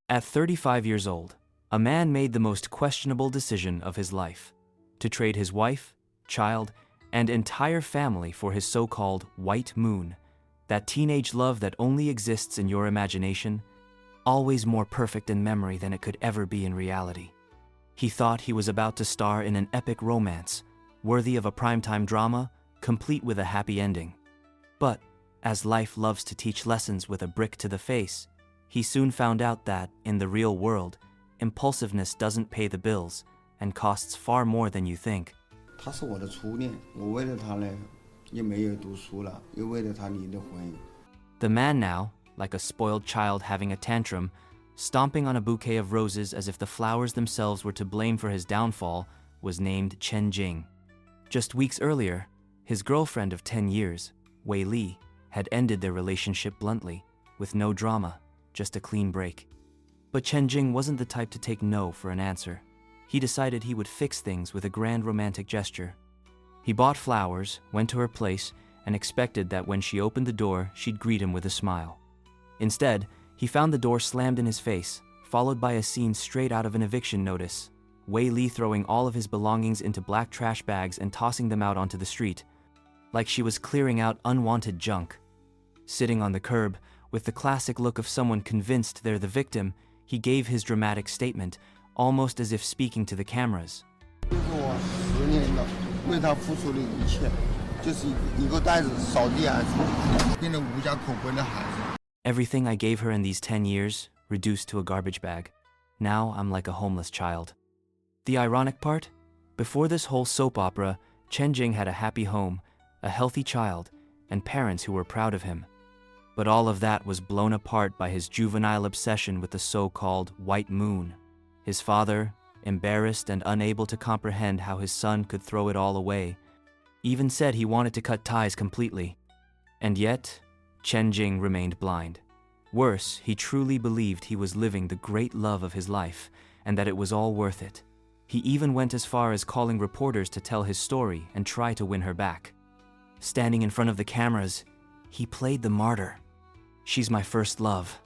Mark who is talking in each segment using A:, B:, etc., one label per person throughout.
A: At 35 years old, a man made the most questionable decision of his life: to trade his wife, child, and entire family for his so-called white moon, that teenage love that only exists in your imagination, always more perfect in memory than it could ever be in reality. He thought he was about to star in an epic romance, worthy of a primetime drama, complete with a happy ending. But, as life loves to teach lessons with a brick to the face, he soon found out that, in the real world, impulsiveness doesn't pay the bills and costs far more than you think.
B: 她是我的初恋，我为了她呢，也没有读书了，又为了她离的婚。
A: The man now, like a spoiled child having a tantrum, stomping on a bouquet of roses as if the flowers themselves were to blame for his downfall, was named Chen Jing. Just weeks earlier, his girlfriend of 10 years, Wei Li, had ended their relationship bluntly, with no drama, just a clean break. But Chen Jing wasn't the type to take no for an answer. He decided he would fix things with a grand romantic gesture. He bought flowers, went to her place, and expected that when she opened the door, she'd greet him with a smile. Instead, he found the door slammed in his face, followed by a scene straight out of an eviction notice: Wei Li throwing all of his belongings into black trash bags and tossing them out onto the street, like she was clearing out unwanted junk. Sitting on the curb, with the classic look of someone convinced they're the victim, he gave his dramatic statement, almost as if speaking to the cameras.
B: 这是我10年了为她付出的一切，就是一个袋子扫地孩子，变得无家可归的孩子。
A: Everything I gave her in these 10 years, reduced to a garbage bag. Now I'm like a homeless child. The ironic part? Before this whole soap opera, Chen Jing had a happy home, a healthy child, and parents who were proud of him. But all of that was blown apart by his juvenile obsession with the so-called white moon. His father, embarrassed and unable to comprehend how his son could throw it all away, even said he wanted to cut ties completely. And yet, Chen Jing remained blind. Worse, he truly believed he was living the great love of his life, and that it was all worth it. He even went as far as calling reporters to tell his story and try to win her back. Standing in front of the cameras, he played the martyr. She's my first love.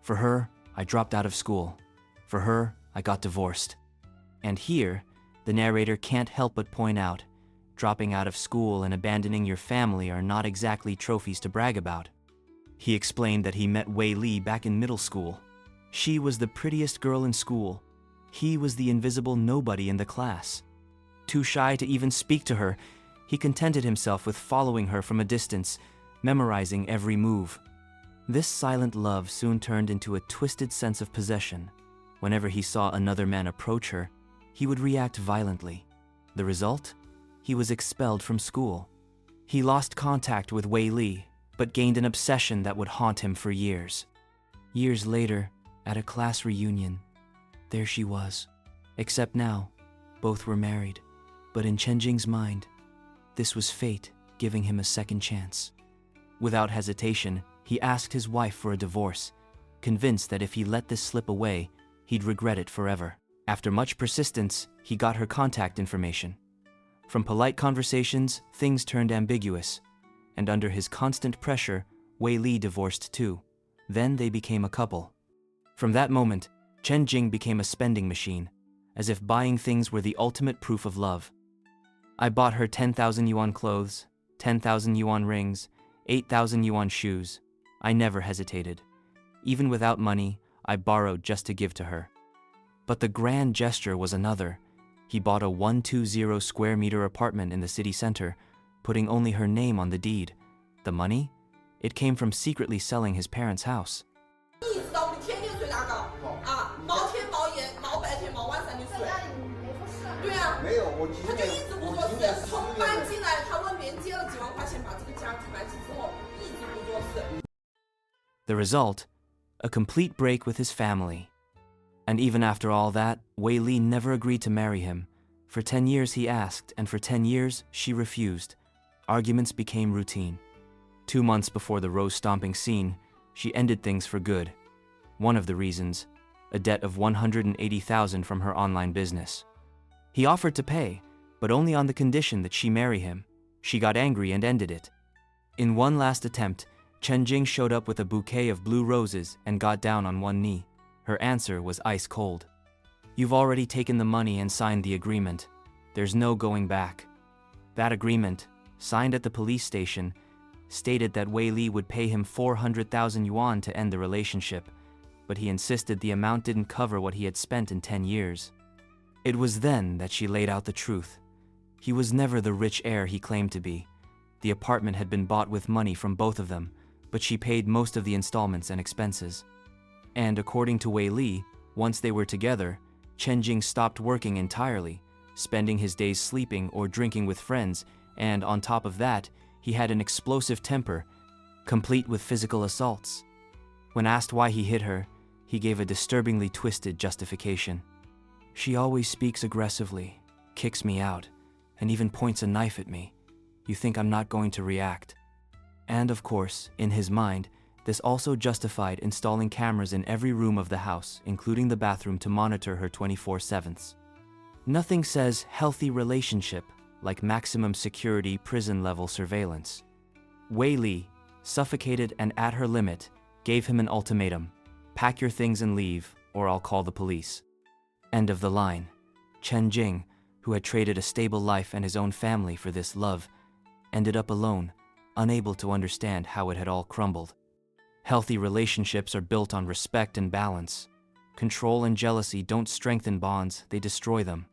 A: For her, I dropped out of school. For her, I got divorced. And here, the narrator can't help but point out, dropping out of school and abandoning your family are not exactly trophies to brag about. He explained that he met Wei Li back in middle school. She was the prettiest girl in school. He was the invisible nobody in the class. Too shy to even speak to her, he contented himself with following her from a distance, memorizing every move. This silent love soon turned into a twisted sense of possession. Whenever he saw another man approach her, he would react violently. The result? He was expelled from school. He lost contact with Wei Li, but gained an obsession that would haunt him for years. Years later, at a class reunion, there she was. Except now, both were married. But in Chen Jing's mind, this was fate giving him a second chance. Without hesitation, he asked his wife for a divorce, convinced that if he let this slip away, he'd regret it forever. After much persistence, he got her contact information. From polite conversations, things turned ambiguous, and under his constant pressure, Wei Li divorced too. Then they became a couple. From that moment, Chen Jing became a spending machine, as if buying things were the ultimate proof of love. I bought her 10,000 yuan clothes, 10,000 yuan rings, 8,000 yuan shoes. I never hesitated. Even without money, I borrowed just to give to her. But the grand gesture was another. He bought a 120 square meter apartment in the city center, putting only her name on the deed. The money? It came from secretly selling his parents' house. The result? A complete break with his family. And even after all that, Wei Li never agreed to marry him. For 10 years he asked, and for 10 years she refused. Arguments became routine. 2 months before the rose-stomping scene, she ended things for good. One of the reasons, a debt of 180,000 from her online business. He offered to pay, but only on the condition that she marry him. She got angry and ended it. In one last attempt, Chen Jing showed up with a bouquet of blue roses and got down on one knee. Her answer was ice cold. You've already taken the money and signed the agreement. There's no going back. That agreement, signed at the police station, stated that Wei Li would pay him 400,000 yuan to end the relationship, but he insisted the amount didn't cover what he had spent in 10 years. It was then that she laid out the truth. He was never the rich heir he claimed to be. The apartment had been bought with money from both of them, but she paid most of the installments and expenses. And according to Wei Li, once they were together, Chen Jing stopped working entirely, spending his days sleeping or drinking with friends, and on top of that, he had an explosive temper, complete with physical assaults. When asked why he hit her, he gave a disturbingly twisted justification. She always speaks aggressively, kicks me out, and even points a knife at me. You think I'm not going to react? And of course, in his mind, this also justified installing cameras in every room of the house, including the bathroom, to monitor her 24/7. Nothing says healthy relationship like maximum security prison-level surveillance. Wei Li, suffocated and at her limit, gave him an ultimatum: pack your things and leave, or I'll call the police. End of the line. Chen Jing, who had traded a stable life and his own family for this love, ended up alone, unable to understand how it had all crumbled. Healthy relationships are built on respect and balance. Control and jealousy don't strengthen bonds, they destroy them.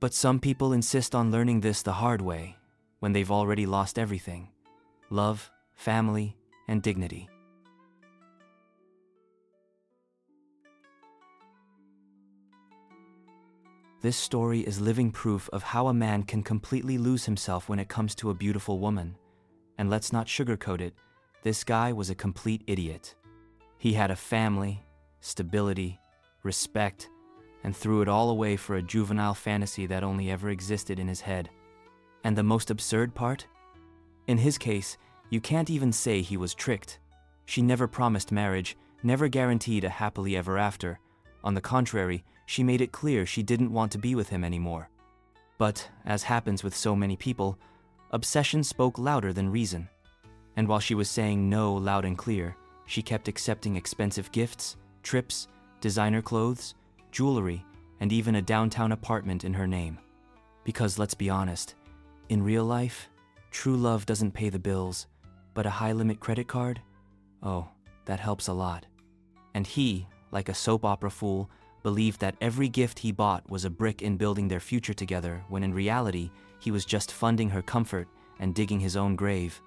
A: But some people insist on learning this the hard way, when they've already lost everything: love, family, and dignity. This story is living proof of how a man can completely lose himself when it comes to a beautiful woman. And let's not sugarcoat it, this guy was a complete idiot. He had a family, stability, respect, and threw it all away for a juvenile fantasy that only ever existed in his head. And the most absurd part? In his case, you can't even say he was tricked. She never promised marriage, never guaranteed a happily ever after. On the contrary, she made it clear she didn't want to be with him anymore. But, as happens with so many people, obsession spoke louder than reason. And while she was saying no loud and clear, she kept accepting expensive gifts, trips, designer clothes, jewelry, and even a downtown apartment in her name. Because let's be honest, in real life, true love doesn't pay the bills, but a high-limit credit card? Oh, that helps a lot. And he, like a soap opera fool, believed that every gift he bought was a brick in building their future together, when in reality, he was just funding her comfort and digging his own grave.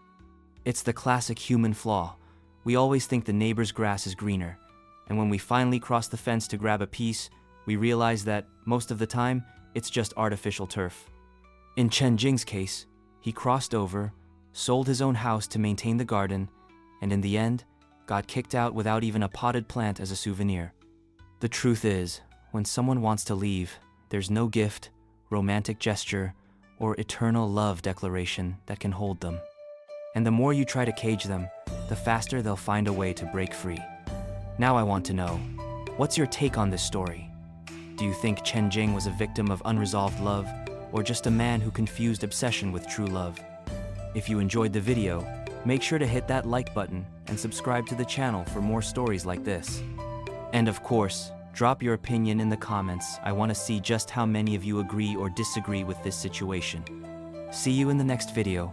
A: It's the classic human flaw. We always think the neighbor's grass is greener, and when we finally cross the fence to grab a piece, we realize that, most of the time, it's just artificial turf. In Chen Jing's case, he crossed over, sold his own house to maintain the garden, and in the end, got kicked out without even a potted plant as a souvenir. The truth is, when someone wants to leave, there's no gift, romantic gesture, or eternal love declaration that can hold them. And the more you try to cage them, the faster they'll find a way to break free. Now I want to know, what's your take on this story? Do you think Chen Jing was a victim of unresolved love, or just a man who confused obsession with true love? If you enjoyed the video, make sure to hit that like button and subscribe to the channel for more stories like this. And of course, drop your opinion in the comments. I want to see just how many of you agree or disagree with this situation. See you in the next video.